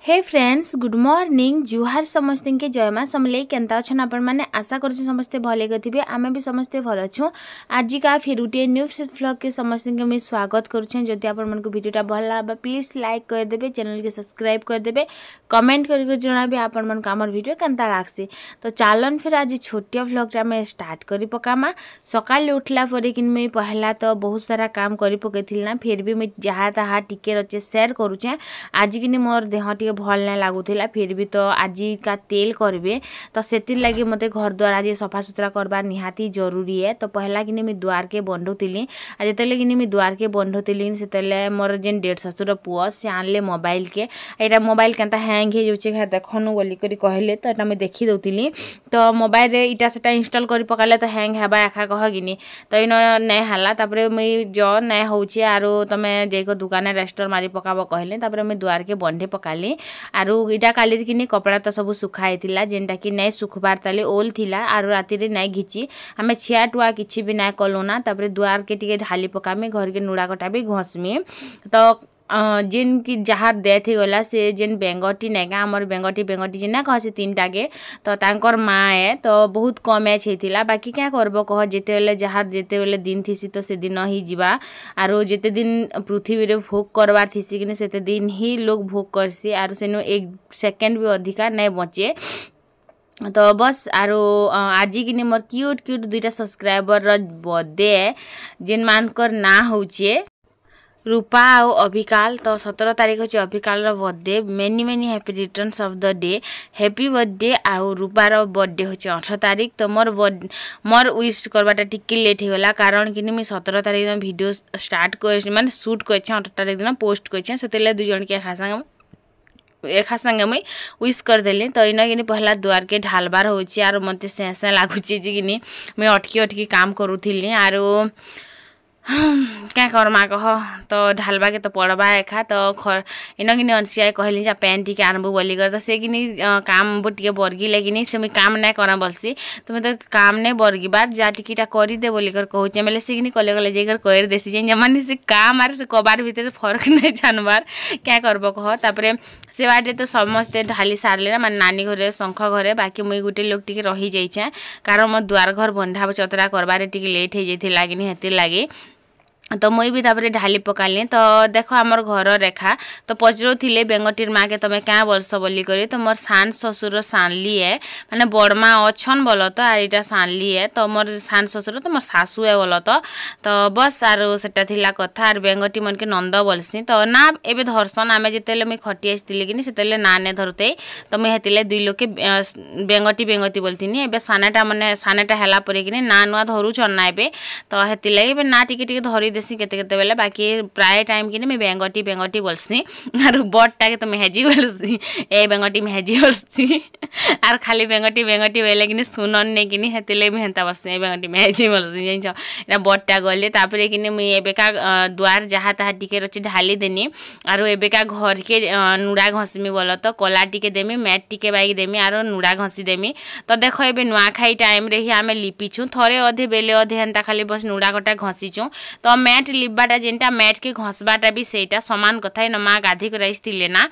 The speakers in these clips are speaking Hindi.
हे फ्रेंड्स गुड मॉर्निंग जुहार समस्त के जय माँ समले केन्ता अच्छन आपण मैंने आशा कर समस्ते भले थे आम भी समस्ते भल अच्छु आज का फिर गोटे न्यू व्लॉग के समस्त के मुझे स्वागत करुँचे जदि आपण भिडियोटा भल लगा प्लीज लाइक करदे चैनल के सब्सक्राइब करदे कमेंट करके जनाबे आपण मन आमर भिडियो केन्ता लागसी। तो चलन फिर आज छोटिया व्लॉगटा आम स्टार्ट कर पकामा। सकाल उठला पर कि मुझे पहला तो बहुत सारा काम कर पकई ना फिर भी मुझे जहाँ तहाँ टिके रचे शेयर करुचे। आज कि मोर देह टे भल ना लगुला फिर भी तो आज का तेल करेंगे तो से लगे मत घर द्वार आज सफा सुतरा करवा निहाती जरूरी है। तो पहला कि मुझे द्वार के बंधुली आज जिते कि मुझे द्वार के बंधुली से मोर जेन डेढ़ ससुर पुआ से आणले मोबाइल के यहाँ मोबाइल केन्ता हैंग हो जाए देखनु बोली कहले तो यहाँ मुझे देखी दौली तो मोबाइल इटा से इनस्टॉल कर पकाले तो हैंग हेबा एखा कह कि तो इन नहीं है मुई जो नहीं होचे आरो तुम जेक दुकान रेस्टोर मारी पकाब कहले मुझे द्वार के बंधे पकाली आरु इटा काली कि कपड़ा तो सब सुखाई जेनटा कि नहीं सुखबार ताले ओल थिला आरु राति रे नहीं घिची आमे छिया टुआ किछि भी नहीं कलुना द्वार के टिके ढाली पकामी घर के नुड़ा कटा भी घसमी। तो जेन की जहाँ डेथ हो गला से जेन बेंगटी नाइका आमर बेंगटी जेना कह से तीनटा के तो तांकर माँ है तो बहुत कम एज होता बाकी क्या करब कह जिते जहाँ जिते बेले दिन थीसी तो से दिन ही जीवा आरो जिते दिन पृथ्वी रे भोग करवार थीसी कि से दिन ही लोग भोग करसी आरो सेनो एक सेकेंड भी अधिका नहीं बचे। तो बस आरो आज कि मोर क्यूट क्यूट दुईटा सब्सक्राइबर बर्थडे है जेन मानकर ना होचे रूपा आउ अभिकाल। तो 17 तारीख होची अभिकाल birthday many many happy returns of the day happy birthday आउ रूपार बर्थडे होची 18 तारीख। तो मोर विश करवाटा टिके लेट होगला कारण कि मुझे 17 तारीख दिन वीडियो स्टार्ट कर माने शूट कर 18 तारीख दिन पोस्ट कर से दुई जन के एका संगे मुई विश करदेली। तो इन कि पहला द्वार के ढालबार होची आरो मते से लागुची कि मुई अटकी अटकी काम करूथिली आरो क्या करमा कह तो ढालबा के तो पड़वा एखा तो इन कि अनसिया कहली जा पैन टी आनबू बोली कर तो से कि काम टे बर्गी लेकिन से मुझे काम नहीं करा बोलसी तो मैं तो काम नहीं बर्गी बार जा टिकीटा करदे बोली कर कहूचे मेले से कि कले कले जाकर कर देसी जमाने से काम आर से कबार भीतर फरक नहीं जानबार क्या करब कह तापर से बाटे तो समस्ते ढाली सारे ना माने नानी घरे शंख घरे बाकी मुई गोटे लोग टी रही जाइछे कारण मो द्वार घर बंधा चतरा करबारे टी लेट हो जाइला कि हेतिर लगे तो मुई भी तापर ढाली पकाली। तो देखो आमर घर रेखा तो पचरो थिले बेंगटीर माँ के तुम्हें क्या बोलस बोली करी तो मोर सान ससुर सानली है माने बड़मा अच्छन बोल तो आर इटा सानली है तो मोर सान ससुर तो मोर सासू है बोल तो बस आर सेटा थिला कथा आर बेंगटी मन के नंद बोलसी तो ना एबे धरसन आमे जिते मुई खटी आसती कि से ना ने धरते तो मुई हेतिले दुई लोग के बेंगटी बोलती एबे सानाटा माने सानाटा हेला परे कि ना नुआ धरुछन ना एबे तो हेतिले एबे ना टिके धरी देसी केते बेले बाकी प्राय टाइम कि मैं बेंगटी बोलसी आर बड़टा के तो मेहेजी बोलसी ए बेंगटी मेहेजी बोलसी आर खाली बेंगटी बोले कि सुनन नहीं कि हेतिले मुझे हेन्ता बस बेंगटी मेहेजी बोलसी जान बड़टा गले तापर कि मुई एबेका द्वार जहाँ तहाँ टिके रची ढाली देनी आरो एबेका घर के नुड़ा घसमी बोल तो कला टिके देमी मैट टिके बाइक देमी आरो नुड़ा घसी देमी। तो देखो एबे नुआखाई टाइम रे ही आमे लिपिछु थोड़े अधे बेले अधे हेन्ता खाली बस नुड़ा कटा घसीचु तो मैट लिपबाटा जेनटा मैट के घसबाटा भी सेटा समान कथा न माँ गाधी कराइले ना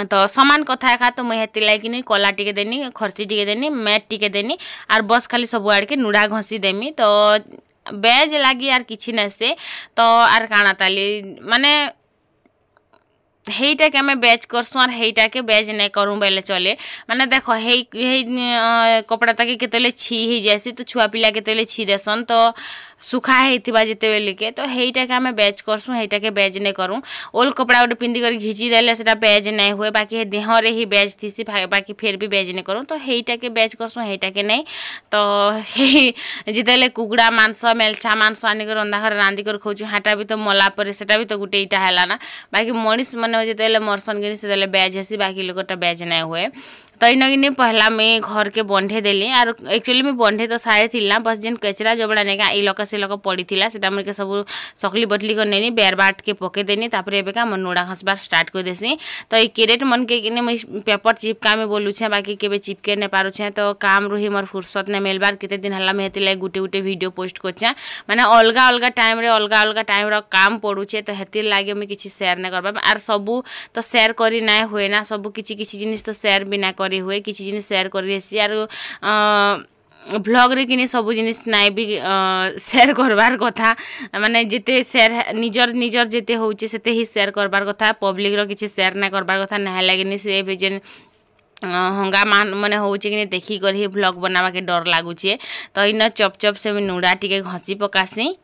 तो समान कथा एखा तो मुझे हेती लगे कला टिके देनी खर्ची टिके देनी मैट टिके देनी आर बस खाली सब आड़ के नुड़ा घसी देमी तो बेज लगी यार किसी न से तो आर काना ताली माने हेटा के आम बेच करसुँ और हेटा के बेच नहीं करूँ बेले चले माने देखो हे कपड़ा ताकि केतले छी ही जैसी तो छुआ पिला केतले छी देसन तो सुखा होता जिते बेले के तो हेटा के आम बेच करसुँ हेटा के बेच नहीं करूँ ओल कपड़ा गोटे पिंधि कर घिची देले से बेच नहीं हुए बाकी देह रे ही बेच थी बाकी फिर भी बेच नहीं करूँ तो हेटा के बेच करसुँ हेटा के नहीं तो जिते कुकुड़ा मांस मेलछा मांस आनिक रंधा घर रांधिक खाऊँ हाटा भी तो मला पर से तो गोटे इटा है ना बाकी मनीष मैंने जिते मरसन कि से बेच हेसी बाकी लोगटा बेच नहीं हुए। तो इनगिनी पहला मैं घर के बंधे देली और एक्चुअली मैं बंधे तो सारे थिला बस जेन कचरा जबड़ा नेका ई लोक से लोक पड़ी थिला सेटा हमके सब सकली बटली कर नेनी बेर बाट के पके देनी तापर एबेका मन नुड़ा घसबार स्टार्ट कर देसी तो ई कैरेट मन के किने मैं पेपर चिपका में बोलू छे बाकी केबे चिपके ने पारू छे तो काम रुही मोर फुर्सत ने मेलबार केते दिन हला में हेति लाग गुटे गुटे वीडियो पोस्ट करछा माने अलगा अलगा टाइम रे अलगा अलगा टाइम रो काम पड़ू छे तो हेति लागे मैं किछि शेयर ने करबा आर सबु तो शेयर करी ना होय ना सबु किछि किछि जिनिस तो शेयर भी ना करी हुए किछि जिनिस शेयर करी एसी आर ब्लॉग रे किनी सब जिनिस नाइ भी शेयर करबार कथा माने जेते शेयर निजर निजर जेते होउचे सेते ही शेयर करबार कथा पब्लिक रो किछि शेयर ना करबार कथा ना लागेनी से जेन हंगामा माने होउचे कि देखी कर ही ब्लॉग बनावा के डर लागुचे तो इन चप चप से नुड़ा टिके घसी पकासी।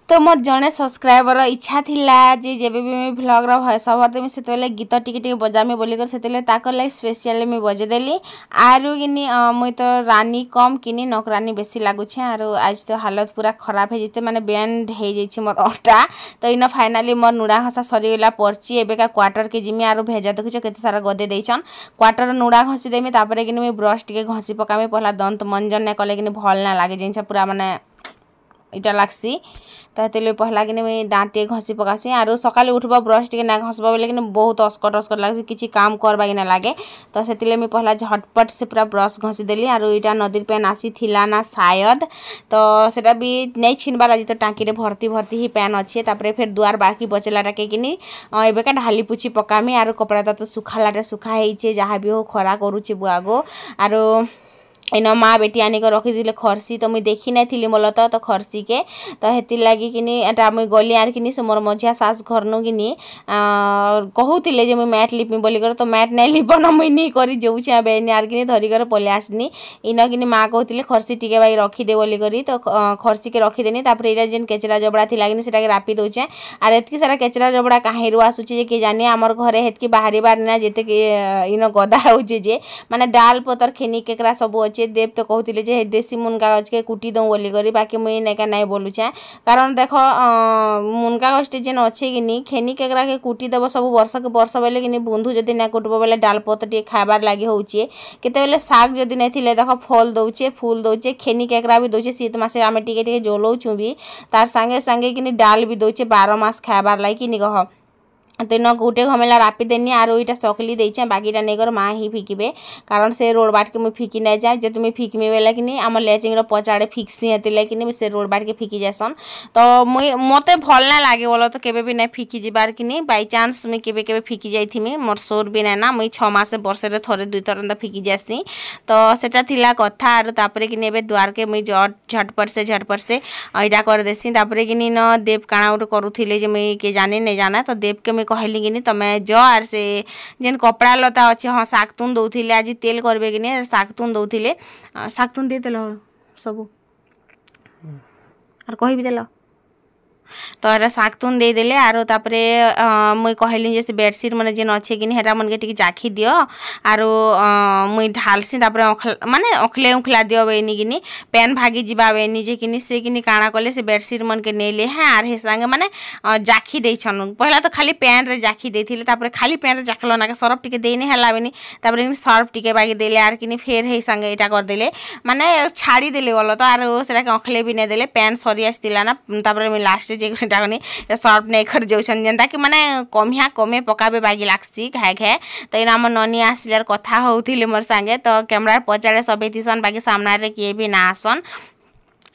तो मोर जड़े सब्सक्राइबर इच्छा थिला जे जेबे भी मैं व्लॉग रो वॉइस ओवर देमी सेतेले गीत टिके टिके बजामी बोली कर सेतेले ताकर लाइक स्पेशली मैं बजे देली आरु किनी मुई तो रानी कम किनी नौकरानी बेसी लागु छे आरु आज तो हालत पूरा खराब हे जेते माने बैंड हे जाई छी मोर अटा तो इन फाइनली मोर नुड़ा हसा सरी गेला परची एबे का क्वार्टर के जिमी आरु भेजा देखु छ केते सारा गदे देइछन क्वार्टर नुड़ा घसी देमी तापरे किनी मैं ब्रश टिके घसी पकामी पहला दंत मंजन ने कले किनी भल ना लागे जिनसा पूरा माने इटा लागसी तो हेतले पहला किने मैं दाँते घसी पकासी आरो सकाले उठबा ब्रश टिके ना घसबा बोले किने बहुत अस्कट अस्कट लागसी किछि काम करबा कि ना लागे तो सेतिले मैं पहला झटपट से पूरा ब्रश घसी देली आरो इटा नदीर पेन आसी थिला ना शायद तो सेटा भी नहीं छिनबार आज तो टांकी रे भर्ती भर्ती ही पेन अच्छे तापरे फिर दुआर बाकी बचलाटा के किनी एबे का ढाली पुछि पकामी आरो कपड़ा तो सुखालाटा सुखा हेइछे जहाँ भी हो खरा करूचे बुआगो आरो इन माँ बेटी आनी को रखी दिले खरसी तो मुई देखी नहीं थी बोल तो खरसी के तो हेती लगी कि एटा मुई गली आर कि से मोर मझिया सास घर नु कि कहूले जे मुई मैट लिपमी बोली कर तो मैट नहीं लिपन मुई नहीं करी जाऊँ बेनी आर कि धरिकर पलि आसनी इन कि माँ कहते खरसी टिके भाई रखीदे बोली करी तो खरसी के रखीदेनी ये जेन केचरा जबड़ा थी कि से रापी दौचे आर एतकी सारा केचरा जबड़ा कहीं आसूचे किए जानी आमर घरे हेतकी बाहरी बार ना जिते इन गदा होचे जे माने डाल पतर खेनी केकरा सब अच्छे देव तो कहते जे देसी मुनगा गछ के कुटी दऊ बोली करी बाकी मुई नेका नहीं बोलुचे कारण देख मुनगा गछ जेन अच्छे कि खेनी केकरा के कुटी देव सब वर्ष के वर्ष बेले कि बंधु जदि ना कुटब बेले डाल पत टे खाबार लगी होचे केते बेले साग जदि नहीं थिले देख फल दौचे फूल दौचे खेनी केकरा भी दौचे शीत मासे आमे टिके टिके जोलौछु भी तार संगे संगे कि डाल भी दौचे 12 मास खाबार लगी कि कह तो न गोटे घमेला रापी देनी आरो इटा सकली देछे बाकीटा नेगर माँ ही फिकिबे कारण से रोड बाट के मुई फिकी नहीं जाए जे तुम्हें फिकमी बेला कि आम लैट्रिन रो पचाड़े फिक्सी हेतिले कि से रोड बाट के फिकी जासन तो मुई मते भल ना लागे बोलो तो केबे भी नहीं फिकी जिबार कि बाई चांस मुई केबे केबे फिकी जाइथिमी मोर सोर भी ना मुई 6 मास वर्ष रे थरे 2 थर फिकी जासी तो सेटा थिला कथा आरो तापरे कि एबे द्वार के मुई झटपट से इटा कर देसी तापरे कि न देव काना उठ करूथिले जे मुई के जाने नहीं जाना तो देव के कहली कि तुम्हें जो आर से जेन कपड़ा लता अच्छे हाँ शागतुन दौले आज तेल करबे कि शागतुन दौले शागतुन दे देल सब और कह भी देल तो एरा शागतुन दे देले आरो तापरे मुई कहली जे से बेडशीट माने जेन अच्छे कि हेटा मन के टिके जाखी दियो आरो मुई ढालसी तापरे माने अखले उखला दियो बेनी कि पेन भागी जीवा बेनी जे कि से कि काना कले से बेडशीट मन के नेले हैं आर हे संगे माने जाखी देछन पहला तो खाली पेन रे जाखी देथिले तापरे खाली पेन रे जाखलो ना सरफ टिके देनी हला बेनी तापरे सर्फ टिके बागी देले आर कि फेर हे संगे एटा कर देले माने छाड़ी देले बोलो तो आरो सेटा अखले भी नहीं देले पेन सरी आसतिला ना तापरे मैं लास्ट जे टाकनी सर्फ नहीं कर जाऊन जेनता कि माने कमिया कमे पकाबे बागी लागसी खाए खाए तो इन आम ननी आसिलार कथा होउथिले मोर संगे तो कैमरा पचाड़े सबे थीसन बाकी सामना रे किए भी ना आसन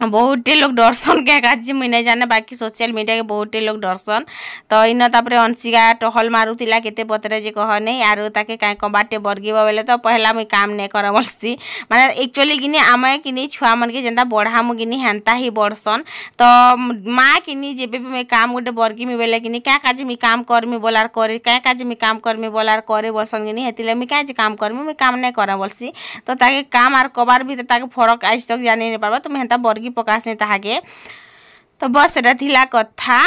बहुते लोग डरसन क्या काज मुई नहीं जाने बाकी सोशल मीडिया के बहुते लोग डरसन तो इन तापर अंशिका टहल मारुला केते पतरे जे कह नहीं आरो ताके काई कबाटे बरगीबा बेले तो पहला मुई काम नहीं करा बलसी माने एक्चुअली किनी आमे किनी छुआ मन के जेंता बढ़ामु किनी हेंता ही बड़सन तो माँ किनी जेबे भी मैं काम गोटे बरगीमी बेले किनी क्या काज मी काम करमी बोलार करे क्या काज मी काम करमी बोलार करे बलसन किनी हेतिले मी क्या काम करमी मी काम नहीं करा बलसी तो ताके काम आर कबार भी ताके फरक आज तक जानी नहीं पारबा तो मैं हेंता बरगी पकासे ताहाके तो बस एटा थिला कथा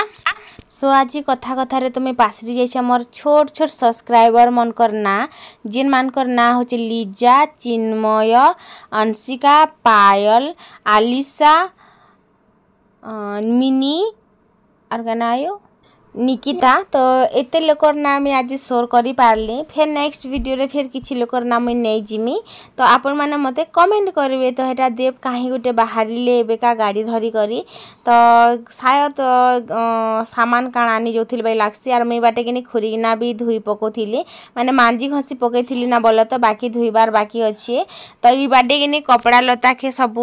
सो आज कथा कथा रे तुम्हें पासरी जाइछा मोर छोट छोट सब्सक्राइबर मनकर ना जिन मानकर ना होचे लीजा चिन्मय अंशिका पायल आलिशा मिनी और गाना आयो निकिता तो एते लोकर नाम आज शोर करी पारली फिर नेक्स्ट वीडियो रे फिर किछि लोकर नाम नहीं जिमी तो आपण माने मते कमेंट करिवे तो हेटा देव काहे गुटे बाहरिले एबेका गाड़ी धरी करी तो शायद सामान काण आनी जोथिल बाई लागसी आर मैं बाटे किनी खुरीना भी धुई पकोथिली माने मांजी घसी पकेथिली ना बोल तो बाकी धुईबार बाकी अछि तो ई बाटे किनी कपड़ा लता के सब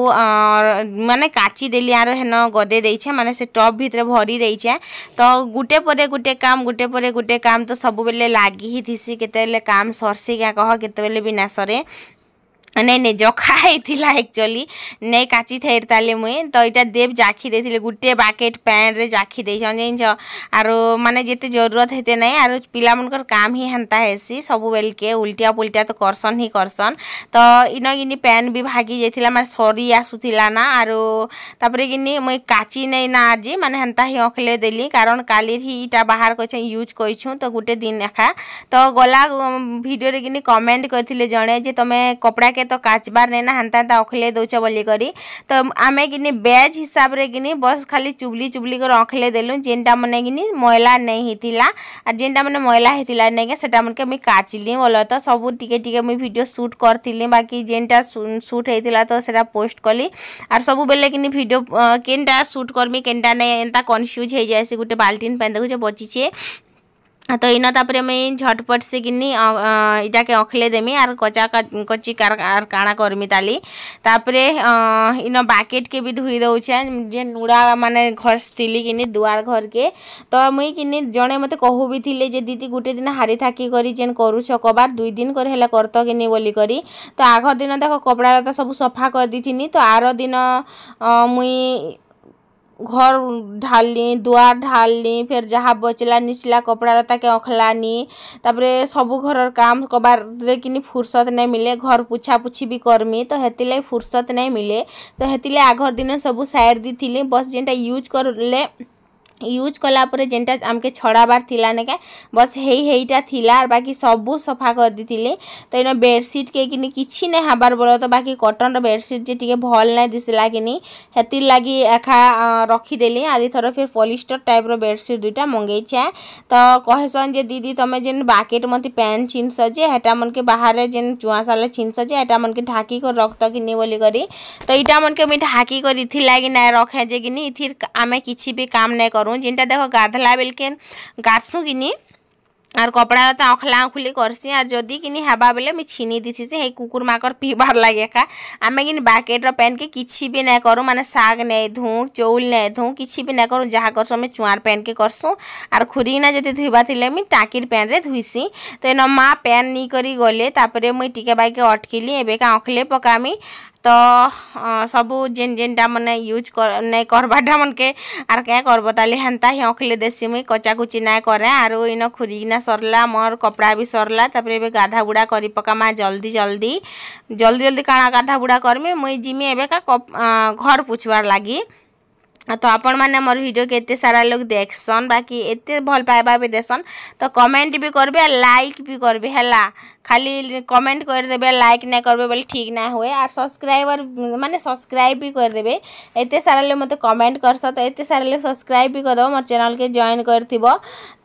माने काची देली आरो हेन गदे देइछे माने से टब भितरे भरी देइछे तो गुटे परे गुटे काम तो सब बेले लागी ही थीसी केते काम सरसी क्या कह केते भी ना सरे नहीं नहीं जखा होता एक्चुअली नहीं काची थे ताले मुई तो यहाँ देव जाखी देथिले गुटे बाकेट पैन रे जाखी दे आर माने जिते जरूरत होते नहीं आर पिला मनकर काम ही हेंता हेसी सब बेल के उल्टिया पुल्टिया तो करसन ही करसन तो इन गिनी पैन भी भागी जाइथिला माने सरी आसुथिला ना आर तापरे गिनी मुई काची नहीं ना आज माने हेंता ही अखले देली कारण काली ही इटा बाहर कछ यूज कइछु तो गुटे दिन एखा तो गला वीडियो रे गिनी कमेंट करथिले जणे जे तमे कपड़ा के तो काचबार नहीं ना हंता अखले दौच बोली करी तो आमे गिनी बेज हिसाब रे गिनी बस खाली चुबली चुबली कर अखले देलु जेनटा मने गिनी मैला नहीं हितिला और जेनटा मने मैला हितिला नहीं के सेटा मन के मी काचली बोल तो सब टिके टिके मुई वीडियो शूट करथिली बाकी जेनटा शूट हेतिला तो सेटा पोस्ट कली और सब बेले गिनी वीडियो केनटा शूट करमी केनटा नहीं एंता कन्फ्यूज हो जायसी गुटे बाल्टीन पेन देखु जे बचिछे तो इन तापर मैं झटपट से गिनी इटा के अखले देमी आर कचा कच्ची काଣା करमी ताली तापरे इन बाकेट के भी धुई दउछे जे नुड़ा माने घर स्थिली किनी दुआर घर के तो मुई किनी जणे मते कहू भी थिले जे दीदी गुटे दिन हारी थाकी करी जेन करूछ कबार 2 दिन कर हेला करत किनी बोली करी तो आगर दिन देखो कपड़ा लता सब सफा कर दीथिनी तो आर दिन मुई घर ढालनी दुआर ढालनी फिर जहाँ बचला निचला कपड़ा लता के अखलानी तापरे सब घर काम कबार रे किनी फुर्सत नहीं मिले घर पुछा पुछी भी करमी तो हेतिले फुर्सत नहीं मिले तो हेतिले आगर दिन सब साइड दी थिली बस जेनटा यूज कला परे जेनटा आमके छड़ाबार थिला ने के बस हेईटा थिला और बाकी सबू सफा कर दीथिले तो इन बेडसीट के किनी किछि नहीं हबार बोलो तो बाकी कॉटन बेडसीट जे टिके भल नहीं दिसला किनी हेतिर लागी एखा रखीदेली आर थर फिर पॉलिस्टर टाइप रो बेडसीट दुईटा मंगेछे तो कहसन जे दीदी तमे जेन बाकेट मती पैन छिनस जे हेटा मन के बाहर जेन चुआ साले छिनस जे हेटा मन के ढाकी कर रखत किनी बोली करी तो इटा मन के मी ढाकी कर इथिला कि ना रखे जे किनी इथिर आमे किछि भी काम नहीं करूँ जिनटा देखो गाधला बेल के गाछू किनी और कपड़ा तो अखला अखुली करसी और जदि किनी हवा बेले मी छीनी दीथी से कुकुर माकर पीबार लगे का आमे किनी बाकेट पेन के किछि भी नहीं करूँ माने साग नहीं धूँ चौल नहीं धूँ किछि भी नहीं करूँ जहाँ करसु आम चुआर पेन के करसु और खुरीना जदि धुईबा थिले मी टाकीर पेन रे धुईसी तो इन माँ पेन नहीं करी गले तापरे मुई टिके बाइके अटकिली एबेका अखले पकामी तो सबू जेन जेनटा मने यूज कर नहीं करबाटा मन के आर क्या करब ताली हेंता ही अखले देसी मुई कचा कुची ना करे आर इन खुरीना सरला मोर कपड़ा भी सरला तापरे एबे गाधा बुड़ा करी पकामा जल्दी जल्दी जल्दी जल्दी काଣା गाधा बुड़ा करमी मुई जिमी एबे का घर पुछवार लागी तो आपण मैंने मोर वीडियो के एते सारा लोग देखसन बाकी एते भल पाइबा भी देसन तो कमेंट भी करबे लाइक भी करबे हला खाली कमेंट कर देबे लाइक नहीं करबे बोले ठीक ना हुए और सब्सक्राइबर माने सब्सक्राइब भी कर देबे एते सारा लोग मते कमेंट करस तो एते सारा लोग सब्सक्राइब भी कर दो मोर चैनल के जॉइन करथिबो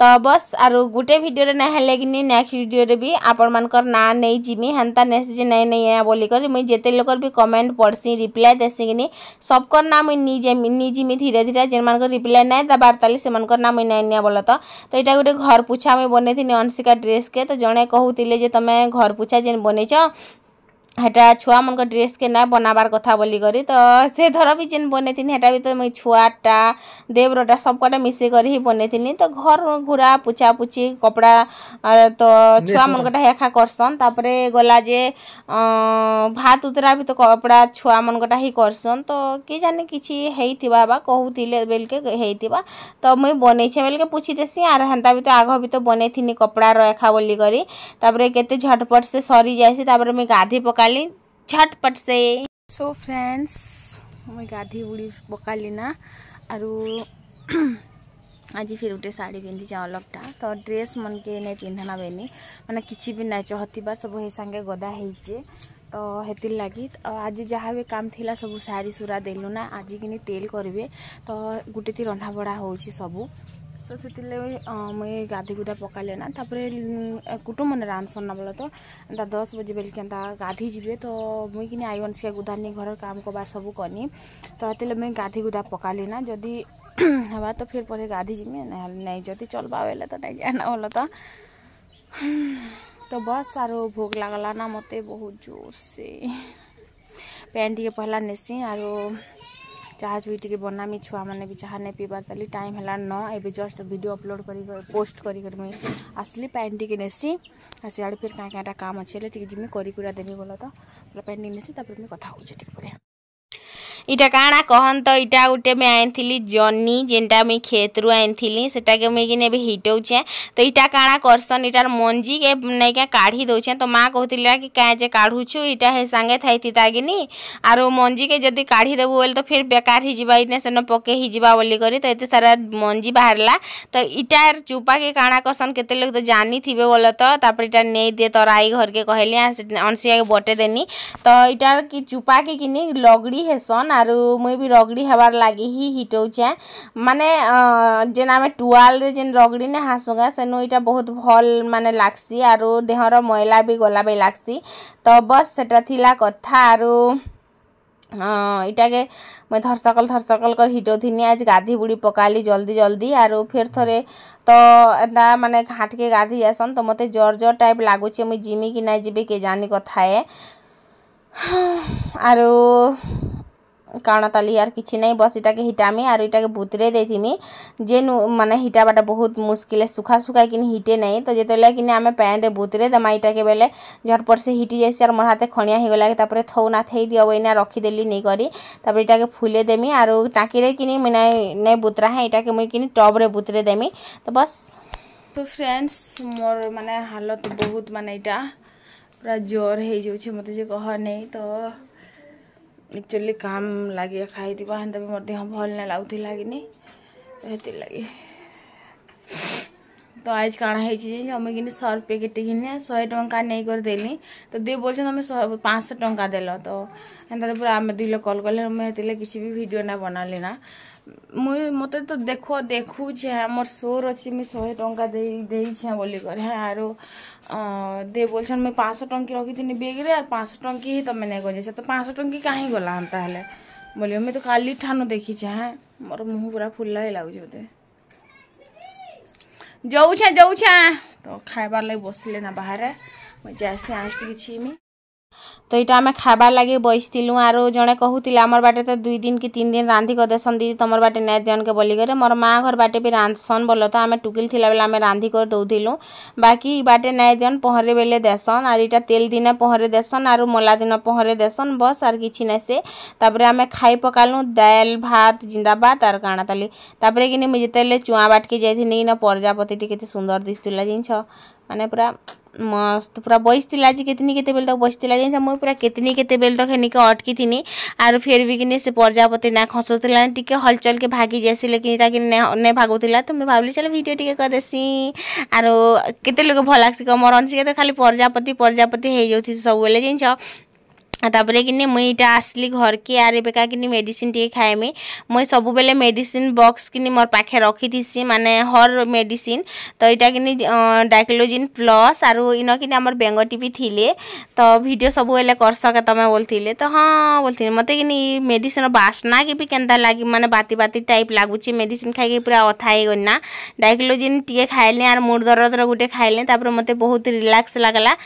तो बस आर गुटे वीडियो रे ना हेले कि नेक्स्ट वीडियो रे भी आपण मानकर ना नहीं जिमी हंता मैसेज नहीं नहीं बोली कर मुई जेते लोकर भी कमेंट पढ़सी रिप्लाई देसी कि सबकर ना मुई निजे धीरे धीरे जेन मान रिप्लाई नहीं दबार ताली से मनकर ना मुई नहीं बोल तो यहाँ गोटे घर पुछा मुई बने अंशिका ड्रेस के तो जड़े कहूले जे तमें घर पुछा जेन बनईच हेटा छुआ मन ड्रेस के ना बनाबार कथा बोली करी तो से धर भी जेन बने थी हेटा भी तो मुई छुआटा देवरटा सबकटा मिसे कर ही बने थी तो घर घुरा पुछा पुछी कपड़ा तो छुआ मन हेखा करसन तापरे गला जे भात उतरा भी तो कपड़ा छुआ मन ही करसन तो कि जाने किछि हेइथिबा बा कहूतिले बेलके हेइथिबा तो मुई बनै छे बेलके पूछी देसी आर हंता भी तो आग भी तो बनै थिनी कपड़ा रेखा बोली करी तापरे केते झटपट से सरी जायसी तापरे मैं गाधी पकाली झटपट से। सो फ्रेंड्स मैं गाधी बुड़ी पकाली ना आरु आज फिर उठे साड़ी पिंधि जा अलगटा तो ड्रेस मन के नहीं पिंधना बेनी माने किछि भी नहीं चाहतीबा सब हे संगे गदा हेचे तो हेतिर लगी आज जहाँ भी काम थिला सब सारी सुरा देलु ना आज कि तेल करेंगे तो गोटे थी रंधा बड़ा हो सबू तो से मुझे गाधी गुदा पकाले ना तापर कुटुम मैंने रांधसन ना बोला तो 10 बजे बेल के गाधी जी तो मुई कि आई अनुष्का गुदानी घर काम कबार सब करनी तो ये मुझे गाधी गुदा पकाली ना जदि हवा तो फिर पर गाधी जीमी नहीं जदि चलबा बेले तो नहीं जाना बोल तो बस आरो भोग लगला ना मते बहुत जोर से पैन टी पहला नेसी आरो चाह चुई टी बनामी छुआ मैंने भी चाह नहीं पीबार चली टाइम है न ए जस्ट वीडियो अपलोड कर पोस्ट कर आसली पैन टी नेसी सियाड़े फिर क्या काम अच्छे टी जिमी करा देवी बोल तो पैन टी नेसी तापर मुझे कथा हो इटा काना कहन तो इटा गोटे मैं आनी जनी जेनटा मुई खेत रू आनी सेटा के मुई कि हिटौचे तो इटा काना करसन इटार मंजी के नहीं क्या काढ़ी दौचे तो माँ कहला कि क्या जे काढ़ुछु इटा हे सांगे थी तागिनी आर मंजी के जदि काढ़ी देबू बोले तो फिर बेकार ही जीवा इने सेन पके ही जीवा बोली करी तो एते सारा मंजी बाहरला तो इटार चुपा के काना करसन केते लोग तो जानी थिबे बोल तो तापर इटा नहीं दे तोर आई घर के कहली अनसिया के बटे देनी तो इटार की चुपा के किनी लगड़ी हेसन आरु मुई भी रगड़ी हबार लगी ही हिटौचे माने जेन आम टुआल रे जेन रगड़ी ने हासुगा सेनु इटा बहुत भल माने लागसी आरु देहर मैला भी गला भी लागसी तो बस सेटा थिला कथा आरु इटा के मैं थरसकल कर हिटौथिनी आज गाधी बुड़ी पकाली जल्दी जल्दी आरु फिर थरे तो एदा माने घाट के गाधी जासन तो मते जर टाइप लागुचे मुई जिमी कि नहीं जीबे के जानी कथा है आरु काना ताली यार किसी नहीं बस इटा के हिटामी आर इटा के बुतरे देथिमी जे माने हिटाबाटा बहुत मुश्किल सुखा सुखा कि हिटे नहीं तो जिते कि आम पैन रे बुतरे दमा इटा के बेले झटपट से हिटी जाइए और मोर हाथे खणिया हो गला तापर थौ ना थई दियो इना रखीदेली नहीं करी तापर इटा के फुले देमी आर टाँकी रे कि नहीं बुतरा है इटा के मुई कि टब रे बुतरे देमी तो बस। तो फ्रेंड्स मोर माने हालत बहुत माने इटा पूरा जोर हो जाउछे मते जे कह नहीं तो एक्चुअली काम लगे खाई हेन्ता भी मोर देह भल ना लगुला कि नहीं लगे तो आज काଣା है मुझे कि 100 रुपये के टिकिन 100 टंका नहीं कर देली तो दे बोल तुम 500 टंका देल तो हेन्ता पूरा आम दिल कल कले मुझे किसी भी वीडियो ना बनाली ना मुई मते तो देखो देखुचे मोर शोर अच्छी मुझे 100 टंका दे बोली कर है आरो दे बोल मुझे 500 टंकी रखी थी बेग रे 500 टंकी ही तुम नहीं कर तो 500 टंकी कहीं गला हेन्ता हेले बोलिए मुझे तो काली ठानु देखी है मोर मुँह पूरा फुला ही लगुच बोते जाऊे तो खाइबार लगे बसले ना बाहर मुझे आसी आँच टी छीमी तो यहाँ आम खाबार लगे बैठलु आरो जड़े कहूला आमर बाटे तो 2 दिन कि 3 दिन रांधि करदेसन दीदी तुम बाटे नहीं दियन के बोली करे मोर माँ घर बाटे भी रांधसन बोल तो आम टुकिल थिला बेला आम रांधि कर दौलु बाकी बाटे नहीं दियन पहरे बेले देसन आर इटा तेल दिन पहरे देसन आर मला दिन पहरे देसन बस आर किछि नहीं से तापर आम खाई पकालु दाल भात जिंदाबाद आर काना ताली तापर कि मुझे जिते चुआ बाट के जाइथिनी ना प्रजापति केते सुंदर दिसुला जिनछ माने पूरा मस्त पूरा बसला आज कितनी केते बेल तक बसला जिन मुझे पूरा कितनी केते बेल तक हेनिके अटकी थी आर फिर भी कि से प्रजापति ना खसुला टिके हलचल के भागी जासी लेकिन इटा कि नहीं भागुला तो मुझे भाविली चलो वीडियो टिके करदेसी आर केते लोग भल लाग मोर अनसिका तो खाली प्रजापति हो जाती सब बेले जिनछ तापर कि मुई इटा आसली घर के आरे बेका कि मेडिसिन टी खाएमी मुई सब बेले मेडिसिन बॉक्स कि मोर पाखे रखी थी माने हर मेडिसिन तो इटा कि डाइक्लोजिन प्लस आरो इन कि आमर बेंग टीवी थिले तो वीडियो सब बेले कर सके तमें बोलते तो हाँ बोलती मत कि मेडिसिन बास्ना के भी केनता लगी माने बाती बाती टाइप लगुच मेडिसिन खाई पूरा अथा हो गना डाइक्लोजिन टी खाइले आर मुंड दर्द गोटे खाइले तापर मत बहुत रिलैक्स लगला